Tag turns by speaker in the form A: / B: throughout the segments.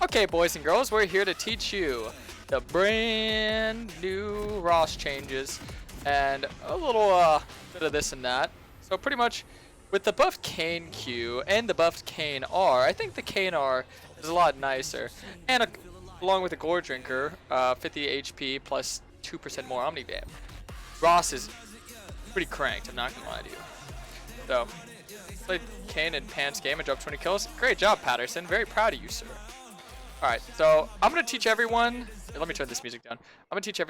A: Okay, boys and girls, we're here to teach you the brand new Rhaast changes and a little bit of this and that. So pretty much with the buffed Kayn Q and the buffed Kayn R, I think the Kayn R is a lot nicer. And along with the Gore Drinker, 50 HP plus 2% more Omni Bam. Rhaast is pretty cranked, I'm not gonna lie to you. So, played Kane in Pan's game and dropped 20 kills. Great job, Patterson. Very proud of you, sir. Alright, so I'm going to teach everyone... Let me turn this music down. I'm going to teach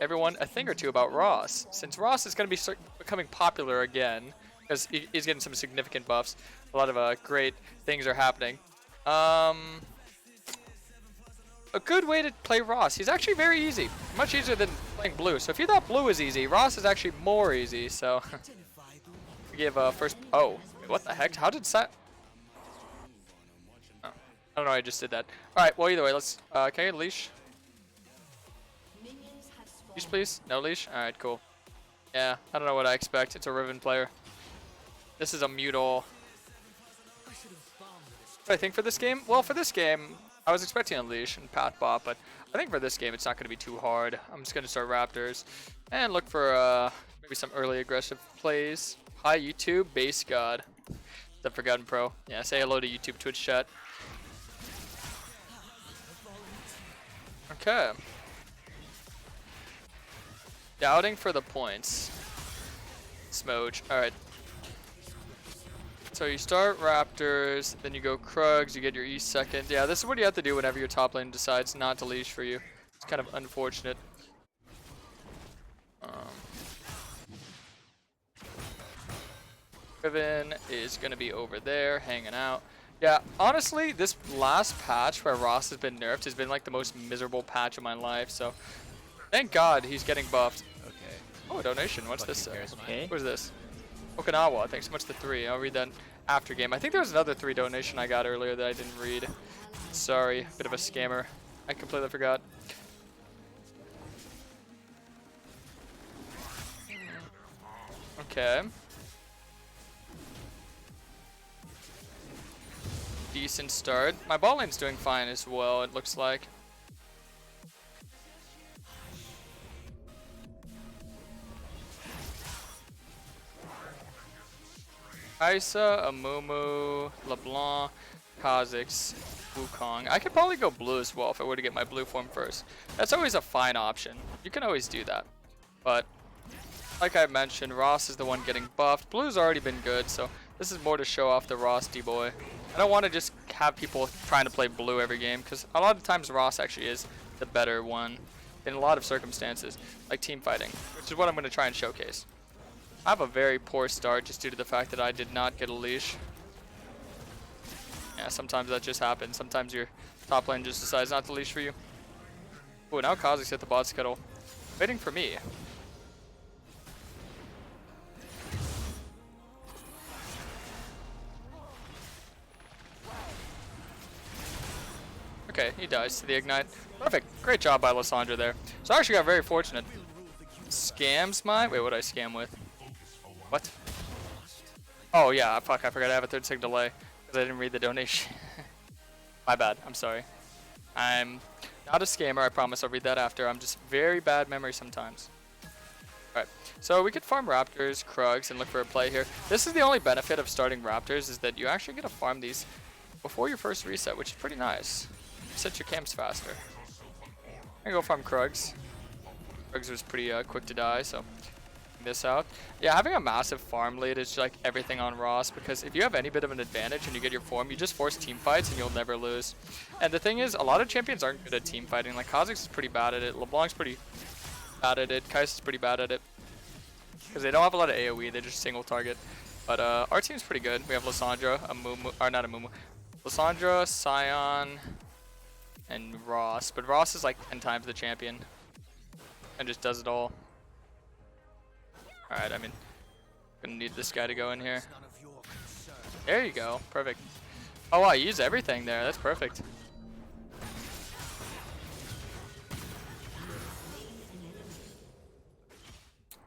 A: everyone a thing or two about Rhaast. Since Rhaast is going to be becoming popular again, because he's getting some significant buffs. A lot of great things are happening. A good way to play Rhaast. He's actually very easy. Much easier than playing blue. So if you thought blue was easy, Rhaast is actually more easy. So, we give first... Oh, what the heck? How did that... I don't know, I just did that. Alright, well either way, let's, can I get a leash? Leash please? No leash? Alright, cool. Yeah, I don't know what I expect. It's a Riven player. This is a mute all. What do I think for this game? Well, for this game, I was expecting a leash and Path Bot, but I think for this game it's not going to be too hard. I'm just going to start Raptors and look for maybe some early aggressive plays. Hi YouTube, base god. The Forgotten Pro. Yeah, say hello to YouTube Twitch chat. Okay. Doubting for the points. Smoge. Alright. So you start Raptors, then you go Krugs, you get your E second. Yeah, this is what you have to do whenever your top lane decides not to leash for you. It's kind of unfortunate. Riven is going to be over there, hanging out. Yeah, honestly, this last patch where Rhaast has been nerfed has been like the most miserable patch of my life, so thank God he's getting buffed.
B: Okay.
A: Oh, a donation. What's this?
B: Okay.
A: What is this? Okinawa, thanks so much for 3. I'll read that after game. I think there was another 3 donation I got earlier that I didn't read. Sorry, bit of a scammer. I completely forgot. Okay. Decent start. My bot lane's doing fine as well, it looks like. Isa, Amumu, LeBlanc, Kha'Zix, Wukong. I could probably go blue as well if I were to get my blue form first. That's always a fine option. You can always do that. But, like I mentioned, Rhaast is the one getting buffed. Blue's already been good, so this is more to show off the Rhaasty boy. I don't want to just have people trying to play blue every game, because a lot of times Rhaast actually is the better one in a lot of circumstances, like team fighting, which is what I'm going to try and showcase. I have a very poor start just due to the fact that I did not get a leash. Yeah, sometimes that just happens. Sometimes your top lane just decides not to leash for you. Ooh, now Kha'Zix hit the bot scuttle. Waiting for me. Okay, he dies to the ignite. Perfect. Great job by Lissandra there. So I actually got very fortunate. Scams my... Wait, what did I scam with? What? Oh, yeah. Fuck, I forgot I have a 30-second delay because I didn't read the donation. My bad. I'm sorry. I'm not a scammer. I promise I'll read that after. I'm just very bad memory sometimes. Alright. So we could farm Raptors, Krugs, and look for a play here. This is the only benefit of starting Raptors is that you actually get to farm these before your first reset, which is pretty nice. Set your camps faster. I'm gonna go farm Krugs. Krugs was pretty quick to die, so this out. Yeah, having a massive farm lead is like everything on Rhaast, because if you have any bit of an advantage and you get your form, you just force team fights and you'll never lose. And the thing is, a lot of champions aren't good at team fighting. Like Kha'Zix is pretty bad at it. LeBlanc's pretty bad at it. Kais is pretty bad at it. Because they don't have a lot of AoE, they just single target. But our team's pretty good. We have Lissandra, Amumu, or not Amumu. Lissandra, Sion, and Rhaast. But Rhaast is like 10 times the champion. And just does it all. Alright, I mean, gonna need this guy to go in here. There you go, perfect. Oh wow, you use everything there, that's perfect.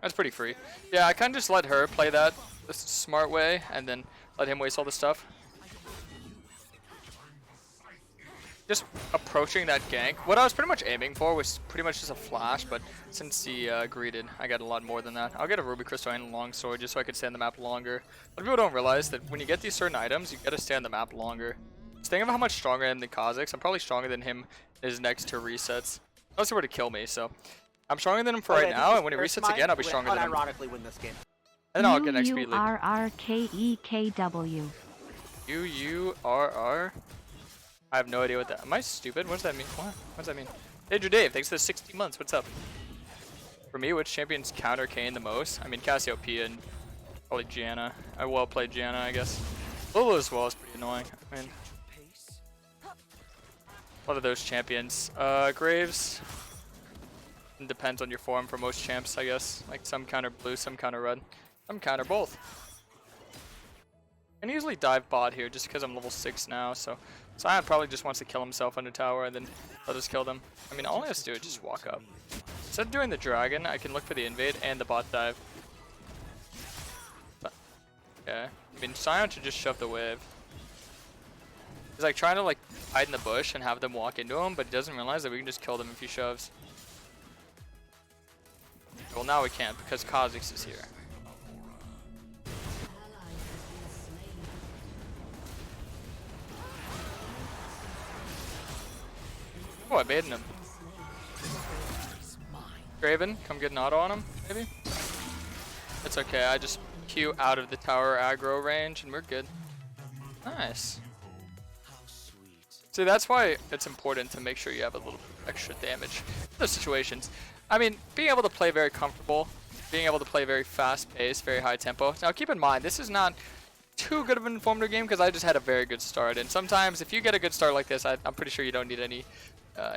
A: That's pretty free. Yeah, I kinda just let her play that the smart way, and then let him waste all the stuff. just approaching that gank. What I was pretty much aiming for was pretty much just a flash, but since he greeted, I got a lot more than that. I'll get a ruby crystal and a long sword just so I can stay on the map longer. But people don't realize that when you get these certain items, you gotta stay on the map longer. Just think of how much stronger I am than Kha'Zix. I'm probably stronger than him in his next 2 resets. Unless he were to kill me, so I'm stronger than him for right now, and when he resets again, I'll be stronger than him.
B: Ironically win this game.
A: And then I'll get an XP lead.
C: UURRKEKW.
A: UURR? I have no idea what that. Am I stupid? What does that mean? What does that mean? Danger Dave, thanks for the 60 months. What's up? For me, which champions counter Kayn the most? I mean, Cassiopeia and probably Janna. I well played Janna, I guess. Lulu as well is pretty annoying. I mean, a lot of those champions. Graves. It depends on your form for most champs, I guess. Like some counter blue, some counter red, some counter both. I can easily dive bot here just because I'm level 6 now, so Sion probably just wants to kill himself under tower and then I'll just kill them. I mean, all I have to do is just walk up. Instead of doing the dragon, I can look for the invade and the bot dive. But, yeah, I mean, Sion should just shove the wave. He's like trying to like hide in the bush and have them walk into him, but he doesn't realize that we can just kill them if he shoves. Well, now we can't because Kha'Zix is here. Oh, I baited him. Graven, come get an auto on him, maybe? It's okay, I just Q out of the tower aggro range and we're good. Nice. See, that's why it's important to make sure you have a little extra damage in those situations. I mean, being able to play very comfortable, being able to play very fast paced, very high tempo. Now keep in mind, this is not too good of an informative game because I just had a very good start. And sometimes if you get a good start like this, I'm pretty sure you don't need any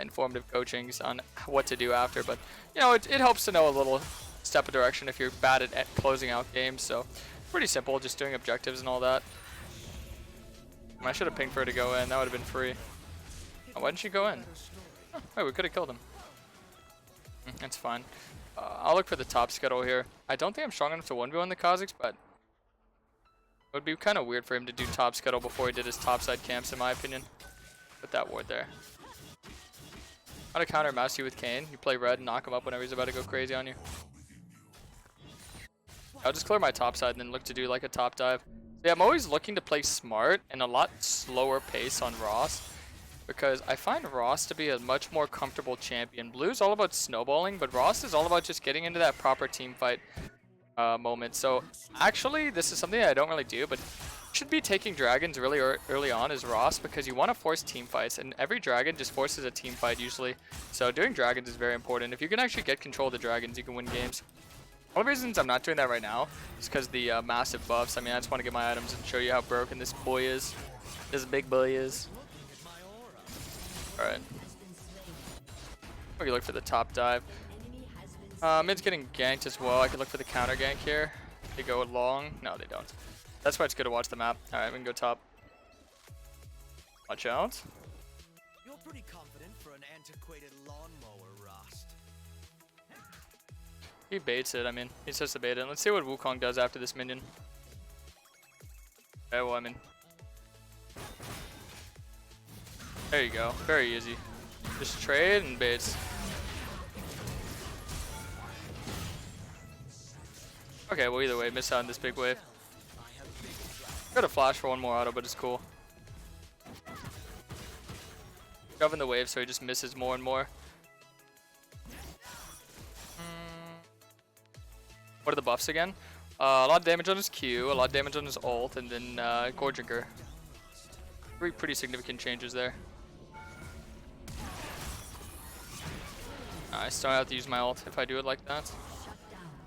A: informative coachings on what to do after. But, you know, it helps to know a little step of direction if you're bad at closing out games. So pretty simple, just doing objectives and all that. I should have pinged for her to go in. That would have been free. Oh, why didn't she go in? Oh, wait, we could have killed him. That's fine. I'll look for the top scuttle here. I don't think I'm strong enough to 1v1 the Kha'Zix, but it would be kind of weird for him to do top scuttle before he did his topside camps, in my opinion. Put that ward there. How to counter master you with Kane. You play red and knock him up whenever he's about to go crazy on you. I'll just clear my top side and then look to do like a top dive. Yeah, I'm always looking to play smart and a lot slower pace on Rhaast, because I find Rhaast to be a much more comfortable champion. Blue's all about snowballing, but Rhaast is all about just getting into that proper team fight moment. So actually, this is something I don't really do, but should be taking dragons really early on as Rhaast, because you want to force team fights, and every dragon just forces a team fight usually. So doing dragons is very important. If you can actually get control of the dragons, you can win games. One of the reasons I'm not doing that right now is because the massive buffs. I mean, I just want to get my items and show you how broken this boy is. This big boy is. Alright. We can look for the top dive. Mid's getting ganked as well. I could look for the counter gank here. They go long. No, they don't. That's why it's good to watch the map. Alright, we can go top. Watch out.
D: You're pretty confident for an antiquated lawnmower, Rhaast.
A: He baits it, I mean. He says to bait it. Let's see what Wukong does after this minion. Okay, well, I mean. There you go. Very easy. Just trade and baits. Okay, well, either way, miss out on this big wave. Got a flash for one more auto, but it's cool. Shoving the wave so he just misses more and more. What are the buffs again? A lot of damage on his Q, a lot of damage on his ult, and then Gore Drinker. Three pretty significant changes there. I still have to use my ult if I do it like that.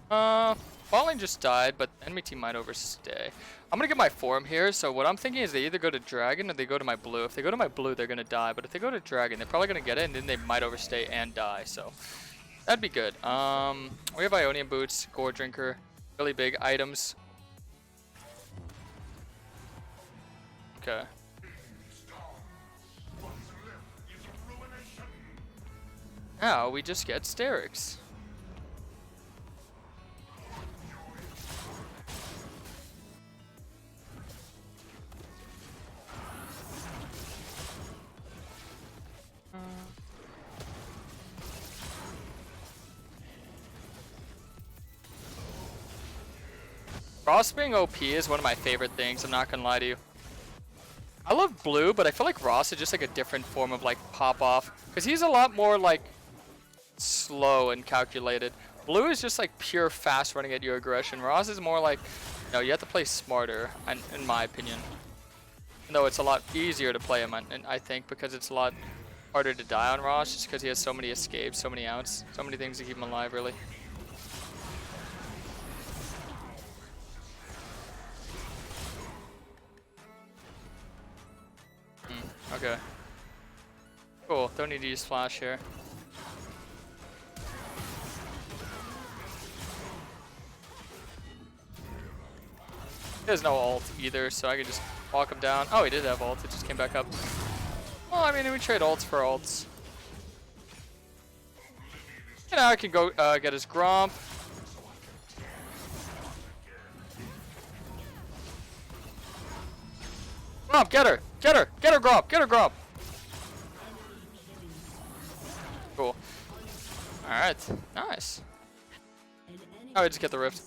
A: Bot lane just died, but the enemy team might overstay. I'm gonna get my form here, so what I'm thinking is they either go to dragon or they go to my blue. If they go to my blue, they're gonna die, but if they go to dragon, they're probably gonna get it, and then they might overstay and die, so that'd be good. We have Ionian boots, Gore Drinker, really big items. Okay. Now we just get Sterix. Rhaast being OP is one of my favorite things, I'm not gonna lie to you. I love blue, but I feel like Rhaast is just like a different form of like pop off. Because he's a lot more like slow and calculated. Blue is just like pure fast running at your aggression. Rhaast is more like, you know, you have to play smarter, in my opinion. Though it's a lot easier to play him, I think, because it's a lot harder to die on Rhaast, just because he has so many escapes, so many outs, so many things to keep him alive, really. Okay. Cool, don't need to use flash here. He has no ult either, so I could just walk him down. Oh, he did have ult, it just came back up. Well, I mean, we trade ults for ults. And now I can go get his Gromp. Gromp, get her! Get her! Get her, Gromp! Get her, Gromp! Cool. Alright, nice. Oh, I just get the Rift.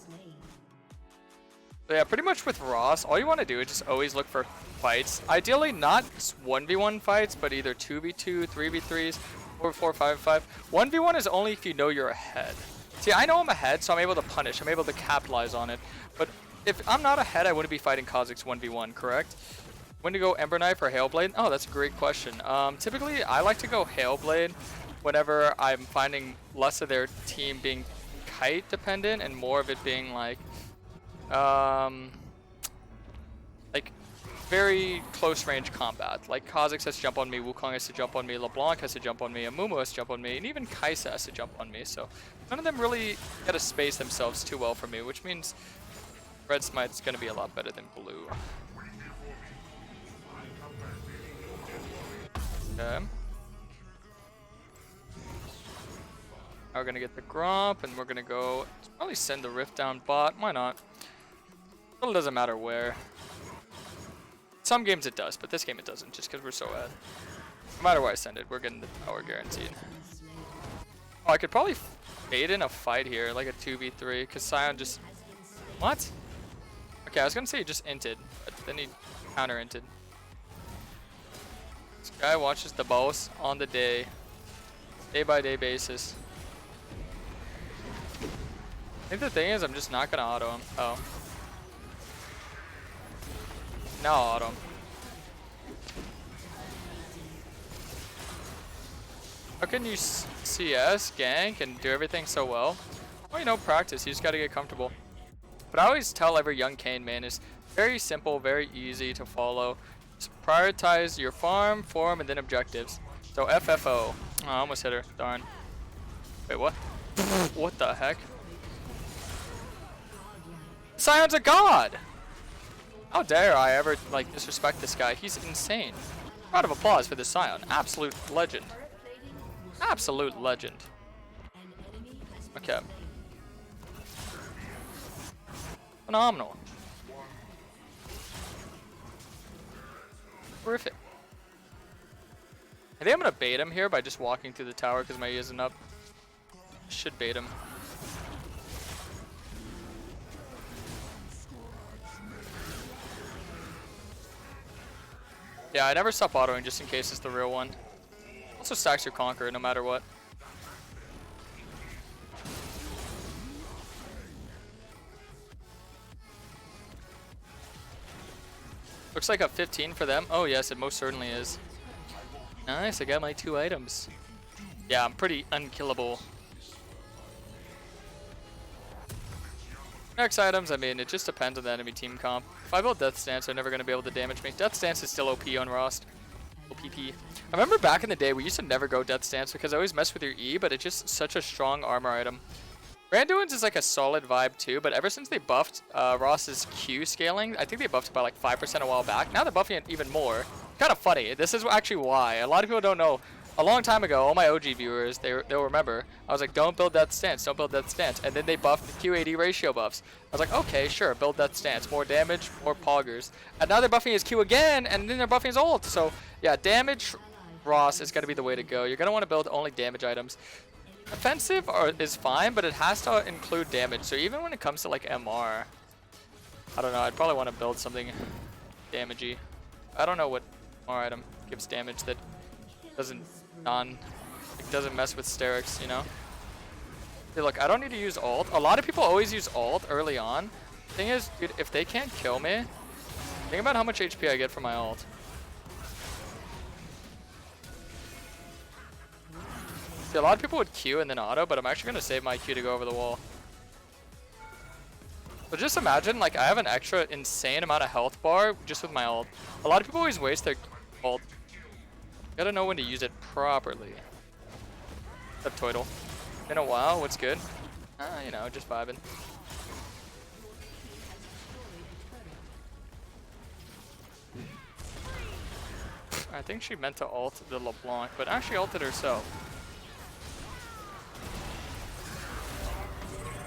A: So yeah, pretty much with Rhaast, all you want to do is just always look for fights. Ideally, not 1v1 fights, but either 2v2, 3v3s, 4v4, 5v5. 1v1 is only if you know you're ahead. See, I know I'm ahead, so I'm able to punish. I'm able to capitalize on it. But if I'm not ahead, I wouldn't be fighting Kha'Zix 1v1, correct? When to go Ember Knife or Hailblade? Oh, that's a great question. Typically, I like to go Hailblade whenever I'm finding less of their team being kite dependent and more of it being like very close range combat. Like Kha'Zix has to jump on me, Wukong has to jump on me, LeBlanc has to jump on me, Amumu has to jump on me, and even Kai'Sa has to jump on me. So none of them really get to space themselves too well for me, which means Red Smite's going to be a lot better than Blue. Okay. Now we're going to get the Gromp, and we're going to go probably send the Rift down bot. Why not? It doesn't matter where. Some games it does, but this game it doesn't, just because we're so ahead. No matter where I send it, we're getting the power guaranteed. Oh, I could probably bait in a fight here, like a 2v3, because Sion just... What? Okay, I was going to say he just inted, but then he counter-inted. This guy watches the boss on the day by day basis. I think the thing is, I'm just not going to auto him. Oh. Now auto him. How can you CS, gank, and do everything so well? Well, you know, practice. You just gotta get comfortable. But I always tell every young Kane man is very simple, very easy to follow. Just prioritize your farm, form, and then objectives. So FFO. Oh, I almost hit her. Darn. Wait, what? What the heck? Sion's a god! How dare I ever, like, disrespect this guy? He's insane. Round of applause for this Sion. Absolute legend. Absolute legend. Okay. Phenomenal. Terrific. I think I'm gonna bait him here by just walking through the tower because my E isn't up. Should bait him. Yeah, I never stop autoing just in case it's the real one. Also stacks your Conqueror no matter what. Looks like a 15 for them. Oh yes, it most certainly is. Nice, I got my 2 items. Yeah, I'm pretty unkillable. Next items, I mean, it just depends on the enemy team comp. If I build Death Stance, they're never going to be able to damage me. Death Stance is still OP on Rhaast. OPP. I remember back in the day, we used to never go Death Stance because I always mess with your E, but it's just such a strong armor item. Randuin's is like a solid vibe too, but ever since they buffed Rhaast's Q scaling, I think they buffed it by like 5% a while back. Now they're buffing it even more. Kind of funny. This is actually why. A lot of people don't know. A long time ago, all my OG viewers, they'll remember, I was like, don't build Death Stance, don't build Death Stance. And then they buffed the Q80 ratio buffs. I was like, okay, sure, build Death Stance. More damage, more poggers. And now they're buffing his Q again, and then they're buffing his ult. So, yeah, damage Rhaast is going to be the way to go. You're going to want to build only damage items. Offensive is fine, but it has to include damage. So even when it comes to like MR, I don't know. I'd probably want to build something damagey. I don't know what more item gives damage that doesn't doesn't mess with sterics, you know? Hey, look, I don't need to use ult. A lot of people always use ult early on. Thing is, dude, if they can't kill me, think about how much HP I get from my ult. See, a lot of people would Q and then auto, but I'm actually going to save my Q to go over the wall. So just imagine, like, I have an extra insane amount of health bar just with my ult. A lot of people always waste their ult. Gotta know when to use it properly. Except Toidle. Been a while, what's good? You know, just vibing. I think she meant to ult the LeBlanc, but actually ulted herself.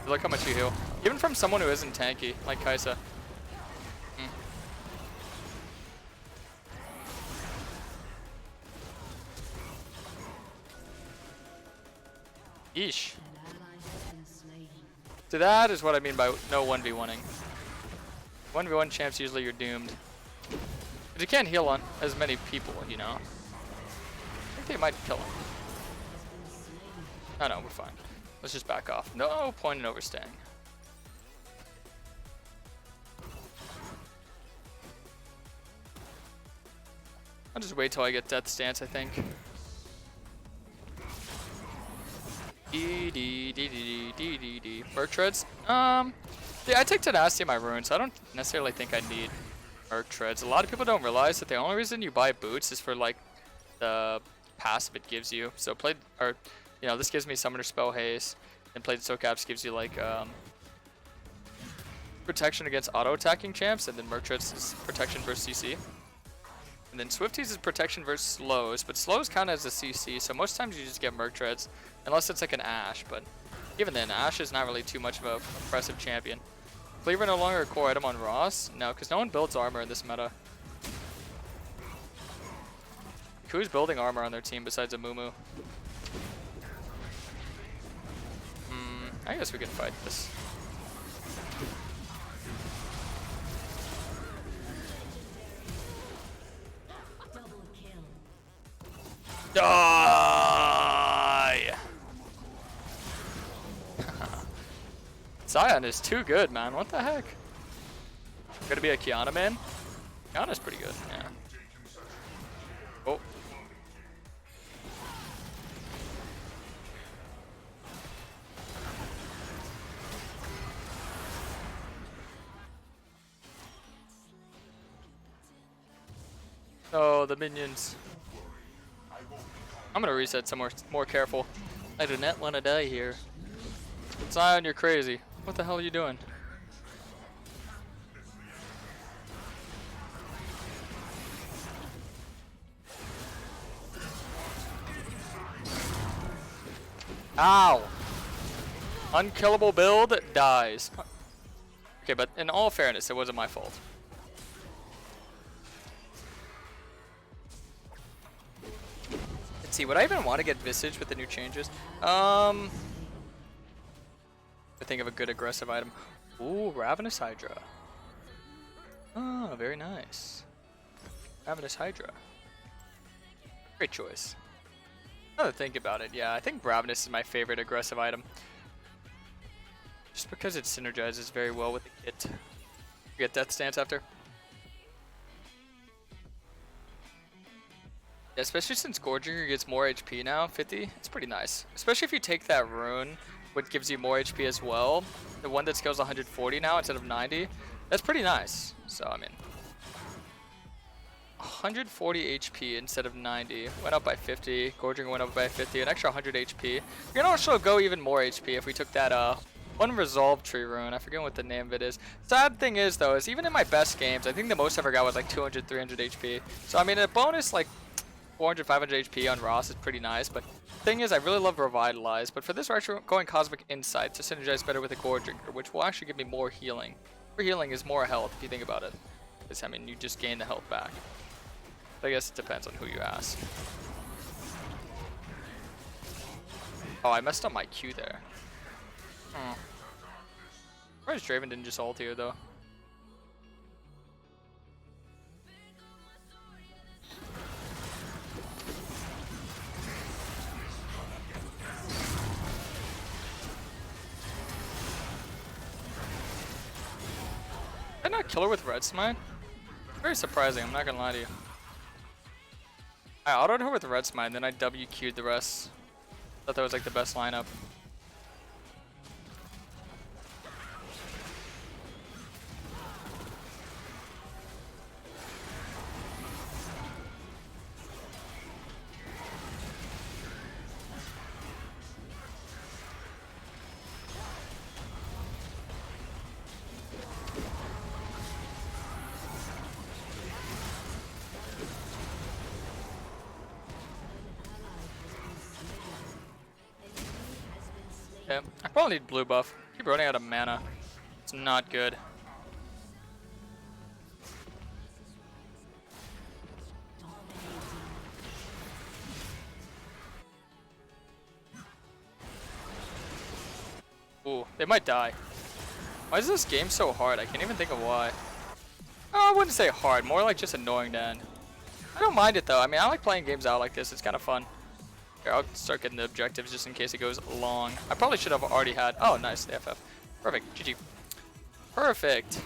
A: Look how much you heal. Even from someone who isn't tanky, like Kai'Sa. Yeesh. So that is what I mean by no 1v1ing. 1v1 champs, usually you're doomed. But you can't heal on as many people, you know? I think they might kill him. Oh no, we're fine. Let's just back off. No point in overstaying. I'll just wait till I get Death Stance, I think. Merc treads? Yeah, I take tenacity in my runes, so I don't necessarily think I need merc treads. A lot of people don't realize that the only reason you buy boots is for like the passive it gives you. So you know, this gives me summoner spell haste, and plated soak caps gives you like protection against auto attacking champs, and then merc treads is protection versus CC. And then Swifties is protection versus slows, but slows count as a CC, so most times you just get merc treads, unless it's like an Ashe, but even then, Ashe is not really too much of a oppressive champion. Cleaver no longer a core item on Rhaast? No, because no one builds armor in this meta. Who's building armor on their team besides a Mumu? I guess we can fight this. Die! Sion is too good, man. What the heck? Gonna be a Kiana man? Kiana's pretty good, yeah. Oh. Oh, the minions. I'm gonna reset somewhere more careful. I do not want to die here. Sion, you're crazy. What the hell are you doing? Ow! Unkillable build dies. Okay, but in all fairness, it wasn't my fault. Let's see, would I even want to get Visage with the new changes? I think of a good aggressive item. Ooh, Ravenous Hydra. Oh, very nice. Ravenous Hydra. Great choice. Now that I think about it, yeah, I think Ravenous is my favorite aggressive item. Just because it synergizes very well with the kit. You get Death Stance after. Yeah, especially since Gorginger gets more HP now, 50, it's pretty nice. Especially if you take that rune, which gives you more HP as well. The one that scales 140 now instead of 90. That's pretty nice. So, I mean, 140 HP instead of 90. Went up by 50. Gorginger went up by 50. An extra 100 HP. You can also go even more HP if we took that one Resolve Tree rune. I forget what the name of it is. Sad thing is, though, is even in my best games, I think the most I ever got was like 200, 300 HP. So, I mean, a bonus like 400, 500 HP on Rhaast is pretty nice, but thing is, I really love Revitalize, but for this we're actually going Cosmic Insight to synergize better with the Gorginger, which will actually give me more healing. More healing is more health, if you think about it. Because, I mean, you just gain the health back. But I guess it depends on who you ask. Oh, I messed up my Q there. Where's Draven didn't just ult here, though? not kill her with red smite? Very surprising, I'm not gonna lie to you. I autoed her with red smite and then I WQ'd the rest. Thought that was like the best lineup. Yeah, I probably need blue buff. Keep running out of mana. It's not good. Ooh, they might die. Why is this game so hard? I can't even think of why. Oh, I wouldn't say hard, more like just annoying to end. I don't mind it though. I mean, I like playing games out like this. It's kind of fun. Here, I'll start getting the objectives just in case it goes long. I probably should have already had. Oh, nice, the FF. Perfect. GG. Perfect.